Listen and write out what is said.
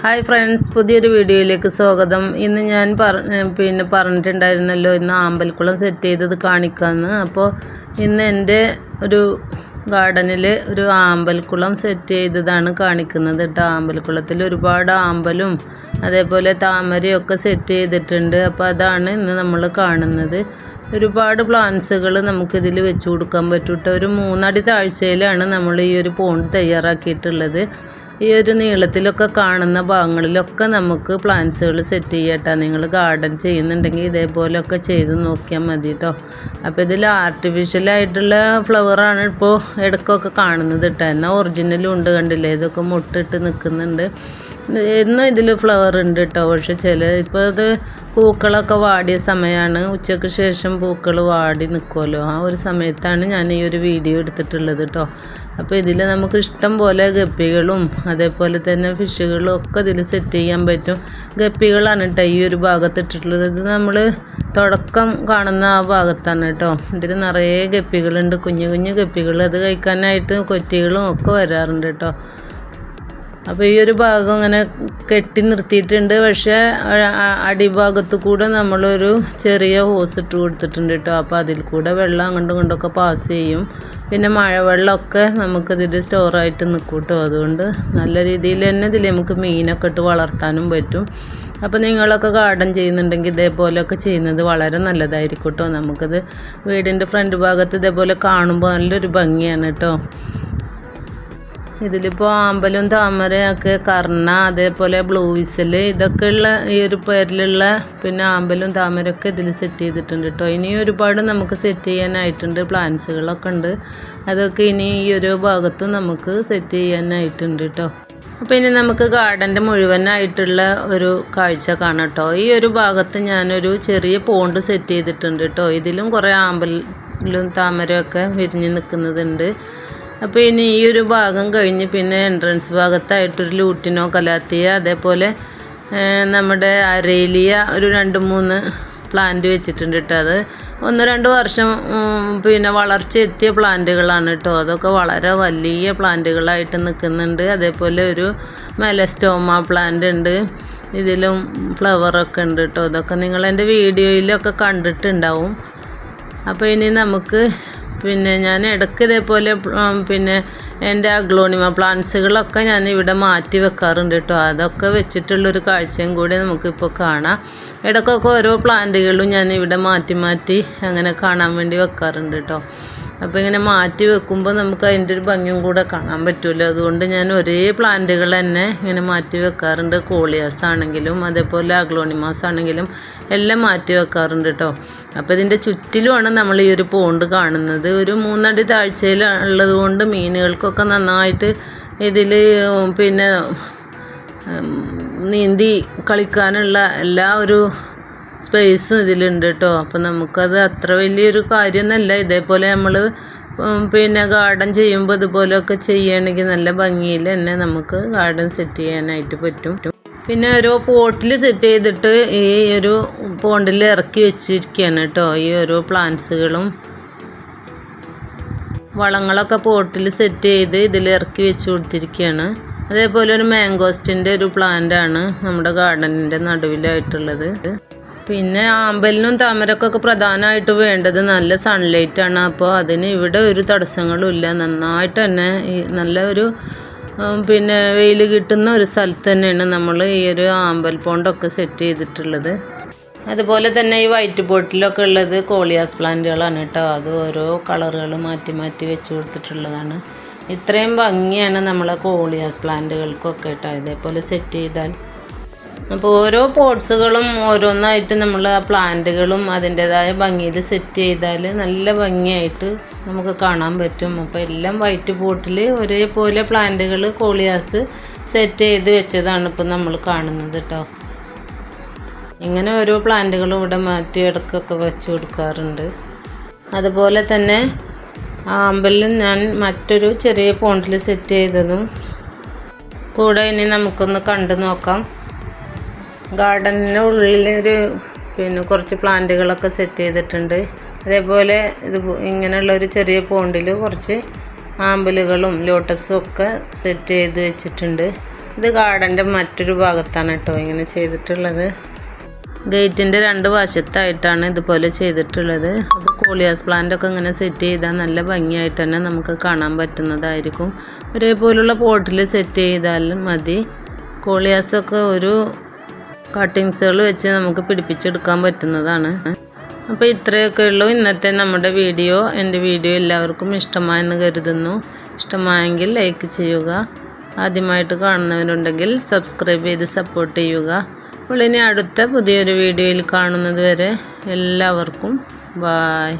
Hi friends, പുതിയൊരു വീഡിയോയിലേക്ക് സ്വാഗതം. ഇന്ന് ഞാൻ പറഞ്ഞിട്ടുണ്ടായിരുന്നല്ലോ ഇന്ന് ആമ്പൽക്കുളം സെറ്റ് ചെയ്തത് കാണിക്കാമെന്ന്. അപ്പോൾ ഇന്ന് എൻ്റെ ഒരു ഗാർഡനിൽ ഒരു ആമ്പൽക്കുളം സെറ്റ് ചെയ്തതാണ് കാണിക്കുന്നത് കേട്ടോ. ആമ്പൽക്കുളത്തിൽ ഒരുപാട് ആമ്പലും അതേപോലെ താമരയൊക്കെ സെറ്റ് ചെയ്തിട്ടുണ്ട്. അപ്പോൾ അതാണ് ഇന്ന് നമ്മൾ കാണുന്നത്. ഒരുപാട് പ്ലാന്റ്സുകൾ നമുക്കിതിൽ വെച്ച് കൊടുക്കാൻ പറ്റും കേട്ടോ. ഒരു 3 അടി താഴ്ചയിലാണ് നമ്മൾ ഈ ഒരു പോണ്ട് തയ്യാറാക്കിയിട്ടുള്ളത്. ഈ ഒരു നീളത്തിലൊക്കെ കാണുന്ന ഭാഗങ്ങളിലൊക്കെ നമുക്ക് പ്ലാന്റ്സുകൾ സെറ്റ് ചെയ്യട്ടോ. നിങ്ങൾ ഗാർഡൻ ചെയ്യുന്നുണ്ടെങ്കിൽ ഇതേപോലെയൊക്കെ ചെയ്ത് നോക്കിയാൽ മതി കേട്ടോ. അപ്പോൾ ഇതിൽ ആർട്ടിഫിഷ്യലായിട്ടുള്ള ഫ്ലവറാണ് ഇപ്പോൾ ഇടയ്ക്കൊക്കെ കാണുന്നത് കേട്ടോ. എന്നാൽ ഒറിജിനലും ഉണ്ട്, കണ്ടില്ലേ? ഇതൊക്കെ മുട്ടിട്ട് നിൽക്കുന്നുണ്ട്. എന്നും ഇതിൽ ഫ്ലവർ ഉണ്ട് കേട്ടോ. പക്ഷെ ഇപ്പോൾ ഇത് പൂക്കളൊക്കെ വാടിയ സമയമാണ്. ഉച്ചയ്ക്ക് ശേഷം പൂക്കൾ വാടി നിൽക്കുമല്ലോ, ആ ഒരു സമയത്താണ് ഞാൻ ഈ ഒരു വീഡിയോ എടുത്തിട്ടുള്ളത് കേട്ടോ. അപ്പോൾ ഇതിൽ നമുക്ക് ഇഷ്ടം പോലെ ഗപ്പികളും അതേപോലെ തന്നെ ഫിഷുകളും ഒക്കെ ഇതിൽ സെറ്റ് ചെയ്യാൻ പറ്റും. ഗപ്പികളാണ് കേട്ടോ ഈ ഒരു ഭാഗത്തിട്ടിട്ടുള്ളത്. ഇത് നമ്മൾ തുടക്കം കാണുന്ന ആ ഭാഗത്താണ് കേട്ടോ. ഇതിൽ നിറയെ ഗപ്പികളുണ്ട്, കുഞ്ഞു കുഞ്ഞു ഗപ്പികൾ. അത് കഴിക്കാനായിട്ട് കൊറ്റികളും ഒക്കെ വരാറുണ്ട് കേട്ടോ. അപ്പോൾ ഈ ഒരു ഭാഗം ഇങ്ങനെ കെട്ടി നിർത്തിയിട്ടുണ്ട്. പക്ഷേ അടിഭാഗത്ത് കൂടെ നമ്മളൊരു ചെറിയ ഹോസ് ഇട്ട് കൊടുത്തിട്ടുണ്ട് കേട്ടോ. അപ്പോൾ അതിൽ കൂടെ വെള്ളം അങ്ങോട്ടും ഇങ്ങോട്ടൊക്കെ പാസ് ചെയ്യും. പിന്നെ മഴവെള്ളമൊക്കെ നമുക്കിതിൽ സ്റ്റോറായിട്ട് നിൽക്കും കേട്ടോ. അതുകൊണ്ട് നല്ല രീതിയിൽ തന്നെ ഇതിൽ നമുക്ക് മീനൊക്കെ ഇട്ട് വളർത്താനും പറ്റും. അപ്പോൾ നിങ്ങളൊക്കെ ഗാർഡൻ ചെയ്യുന്നുണ്ടെങ്കിൽ ഇതേപോലെയൊക്കെ ചെയ്യുന്നത് വളരെ നല്ലതായിരിക്കും കേട്ടോ. നമുക്കിത് വീടിൻ്റെ ഫ്രണ്ട് ഭാഗത്ത് ഇതേപോലെ കാണുമ്പോൾ നല്ലൊരു ഭംഗിയാണ് കേട്ടോ. ഇതിലിപ്പോൾ ആമ്പലും താമരയൊക്കെ കർണ അതേപോലെ ബ്ലൂ വിസിൽ ഇതൊക്കെ ഉള്ള ഈ ഒരു പേരിലുള്ള പിന്നെ ആമ്പലും താമരയൊക്കെ ഇതിൽ സെറ്റ് ചെയ്തിട്ടുണ്ട് കേട്ടോ. ഇനി ഒരുപാട് നമുക്ക് സെറ്റ് ചെയ്യാനായിട്ടുണ്ട്. പ്ലാന്റ്സുകളൊക്കെ ഉണ്ട്, അതൊക്കെ ഇനി ഈ ഒരു ഭാഗത്തും നമുക്ക് സെറ്റ് ചെയ്യാനായിട്ടുണ്ട് കേട്ടോ. അപ്പോൾ ഇനി നമുക്ക് ഗാർഡൻ്റെ മുഴുവനായിട്ടുള്ള ഒരു കാഴ്ച കാണാം കേട്ടോ. ഈ ഒരു ഭാഗത്ത് ഞാനൊരു ചെറിയ പോണ്ട് സെറ്റ് ചെയ്തിട്ടുണ്ട് കേട്ടോ. ഇതിലും കുറേ ആമ്പലും താമരയൊക്കെ വിരിഞ്ഞ് നിൽക്കുന്നതുണ്ട്. അപ്പോൾ ഇനി ഈ ഒരു ഭാഗം കഴിഞ്ഞ് പിന്നെ എൻട്രൻസ് ഭാഗത്തായിട്ടൊരു ലൂട്ടിനോ കലാത്തിയ അതേപോലെ നമ്മുടെ അരേലിയ ഒരു 2-3 പ്ലാന്റ് വെച്ചിട്ടുണ്ട് കേട്ടോ. അത് 1-2 വർഷം പിന്നെ വളർച്ച എത്തിയ പ്ലാന്റുകളാണ് കേട്ടോ. അതൊക്കെ വളരെ വലിയ പ്ലാന്റുകളായിട്ട് നിൽക്കുന്നുണ്ട്. അതേപോലെ ഒരു മെലസ്റ്റോമ പ്ലാന്റ് ഉണ്ട്, ഇതിലും ഫ്ലവറൊക്കെ ഉണ്ട് കേട്ടോ. ഇതൊക്കെ നിങ്ങൾ എൻ്റെ വീഡിയോയിലൊക്കെ കണ്ടിട്ടുണ്ടാവും. അപ്പോൾ ഇനി നമുക്ക് പിന്നെ ഞാൻ ഇടയ്ക്ക് ഇതേപോലെ പിന്നെ എൻ്റെ അഗ്ലോണിമ പ്ലാന്റ്സുകളൊക്കെ ഞാൻ ഇവിടെ മാറ്റി വെക്കാറുണ്ട് കേട്ടോ. അതൊക്കെ വെച്ചിട്ടുള്ളൊരു കാഴ്ചയും കൂടി നമുക്കിപ്പോൾ കാണാം. ഇടയ്ക്കൊക്കെ ഓരോ പ്ലാന്റുകളും ഞാൻ ഇവിടെ മാറ്റി അങ്ങനെ കാണാൻ വേണ്ടി വെക്കാറുണ്ട് കേട്ടോ. അപ്പോൾ ഇങ്ങനെ മാറ്റി വെക്കുമ്പോൾ നമുക്ക് അതിൻ്റെ ഒരു ഭംഗിയും കൂടെ കാണാൻ പറ്റുമല്ലോ. അതുകൊണ്ട് ഞാൻ ഒരേ പ്ലാന്റുകൾ തന്നെ ഇങ്ങനെ മാറ്റി വെക്കാറുണ്ട്. കോളിയാസ് ആണെങ്കിലും അതേപോലെ അഗ്ലോണിമാസ് ആണെങ്കിലും എല്ലാം മാറ്റി വെക്കാറുണ്ട് കേട്ടോ. അപ്പോൾ ഇതിൻ്റെ ചുറ്റിലുമാണ് നമ്മൾ ഈ ഒരു പോണ്ട് കാണുന്നത്. ഒരു 3 അടി താഴ്ചയിൽ ഉള്ളത് കൊണ്ട് മീനുകൾക്കൊക്കെ നന്നായിട്ട് ഇതിൽ പിന്നെ നീന്തി കളിക്കാനുള്ള എല്ലാ ഒരു സ്പേസും ഇതിലുണ്ട് കേട്ടോ. അപ്പോൾ നമുക്കത് അത്ര വലിയൊരു കാര്യമൊന്നുമല്ല. ഇതേപോലെ നമ്മൾ പിന്നെ ഗാർഡൻ ചെയ്യുമ്പോൾ ഇതുപോലെയൊക്കെ ചെയ്യുകയാണെങ്കിൽ നല്ല ഭംഗിയിൽ തന്നെ നമുക്ക് ഗാർഡൻ സെറ്റ് ചെയ്യാനായിട്ട് പറ്റും. പിന്നെ ഓരോ പോട്ടിൽ സെറ്റ് ചെയ്തിട്ട് ഈ ഒരു പോണ്ടിൽ ഇറക്കി വെച്ചിരിക്കുകയാണ് കേട്ടോ. ഈ ഓരോ പ്ലാന്റ്സുകളും വളങ്ങളൊക്കെ പോട്ടിൽ സെറ്റ് ചെയ്ത് ഇതിൽ ഇറക്കി വെച്ച് കൊടുത്തിരിക്കുകയാണ്. അതേപോലെ ഒരു മാംഗോസ്റ്റിൻ്റെ ഒരു പ്ലാന്റാണ് നമ്മുടെ ഗാർഡനിൻ്റെ നടുവിലായിട്ടുള്ളത്. പിന്നെ ആമ്പലിനും താമരക്കൊക്കെ പ്രധാനമായിട്ട് വേണ്ടത് നല്ല സൺലൈറ്റാണ്. അപ്പോൾ അതിന് ഇവിടെ ഒരു തടസ്സങ്ങളും ഇല്ല. നന്നായിട്ട് തന്നെ നല്ല ഒരു പിന്നെ വെയിൽ കിട്ടുന്ന ഒരു സ്ഥലത്ത് തന്നെയാണ് നമ്മൾ ഈ ഒരു ആമ്പൽ പോണ്ടൊക്കെ സെറ്റ് ചെയ്തിട്ടുള്ളത്. അതുപോലെ തന്നെ ഈ വൈറ്റ് ബോട്ടിലൊക്കെ ഉള്ളത് കോളിയാസ് പ്ലാന്റുകളാണ് കേട്ടോ. അത് ഓരോ കളറുകൾ മാറ്റി വെച്ച് കൊടുത്തിട്ടുള്ളതാണ്. ഇത്രയും ഭംഗിയാണ് നമ്മളെ കോളിയാസ് പ്ലാന്റുകൾക്കൊക്കെ കേട്ടോ ഇതേപോലെ സെറ്റ് ചെയ്താൽ. അപ്പോൾ ഓരോ പോട്ട്സുകളും ഓരോന്നായിട്ട് നമ്മൾ ആ പ്ലാന്റുകളും അതിൻ്റേതായ ഭംഗിയിൽ സെറ്റ് ചെയ്താൽ നല്ല ഭംഗിയായിട്ട് നമുക്ക് കാണാൻ പറ്റും. അപ്പോൾ എല്ലാം വൈറ്റ് പോട്ടിൽ ഒരേപോലെ പ്ലാന്റുകൾ കോളിയാസ് സെറ്റ് ചെയ്ത് വെച്ചതാണ് ഇപ്പോൾ നമ്മൾ കാണുന്നത് കേട്ടോ. ഇങ്ങനെ ഓരോ പ്ലാന്റുകളും ഇവിടെ മാറ്റി ഇടയ്ക്കൊക്കെ വെച്ച് കൊടുക്കാറുണ്ട്. അതുപോലെ തന്നെ ആമ്പലും ഞാൻ മറ്റൊരു ചെറിയ പോണ്ടിൽ സെറ്റ് ചെയ്തതും കൂടെ ഇനി നമുക്കൊന്ന് കണ്ടു നോക്കാം. ഗാർഡനിൻ്റെ ഉള്ളിലൊരു പിന്നെ കുറച്ച് പ്ലാന്റുകളൊക്കെ സെറ്റ് ചെയ്തിട്ടുണ്ട്. അതേപോലെ ഇങ്ങനെയുള്ളൊരു ചെറിയ പോണ്ടിൽ കുറച്ച് ആമ്പലുകളും ലോട്ടസും ഒക്കെ സെറ്റ് ചെയ്ത് വെച്ചിട്ടുണ്ട്. ഇത് ഗാർഡൻ്റെ മറ്റൊരു ഭാഗത്താണ് കേട്ടോ ഇങ്ങനെ ചെയ്തിട്ടുള്ളത്. ഗേറ്റിൻ്റെ 2 വശത്തായിട്ടാണ് ഇതുപോലെ ചെയ്തിട്ടുള്ളത്. അപ്പോൾ കോളിയാസ് പ്ലാന്റൊക്കെ ഇങ്ങനെ സെറ്റ് ചെയ്താൽ നല്ല ഭംഗിയായിട്ട് തന്നെ നമുക്ക് കാണാൻ പറ്റുന്നതായിരിക്കും. ഒരേപോലുള്ള പോട്ടിൽ സെറ്റ് ചെയ്താലും മതി. കോളിയാസൊക്കെ ഒരു കട്ടിങ്സുകൾ വെച്ച് നമുക്ക് പിടിപ്പിച്ചെടുക്കാൻ പറ്റുന്നതാണ്. അപ്പോൾ ഇത്രയൊക്കെ ഉള്ളൂ ഇന്നത്തെ നമ്മുടെ വീഡിയോ. എൻ്റെ വീഡിയോ എല്ലാവർക്കും ഇഷ്ടമായെന്ന് കരുതുന്നു. ഇഷ്ടമായെങ്കിൽ ലൈക്ക് ചെയ്യുക. ആദ്യമായിട്ട് കാണുന്നവരുണ്ടെങ്കിൽ സബ്സ്ക്രൈബ് ചെയ്ത് സപ്പോർട്ട് ചെയ്യുക. അപ്പോൾ ഇനി അടുത്ത പുതിയൊരു വീഡിയോയിൽ കാണുന്നത് വരെ എല്ലാവർക്കും ബായ്.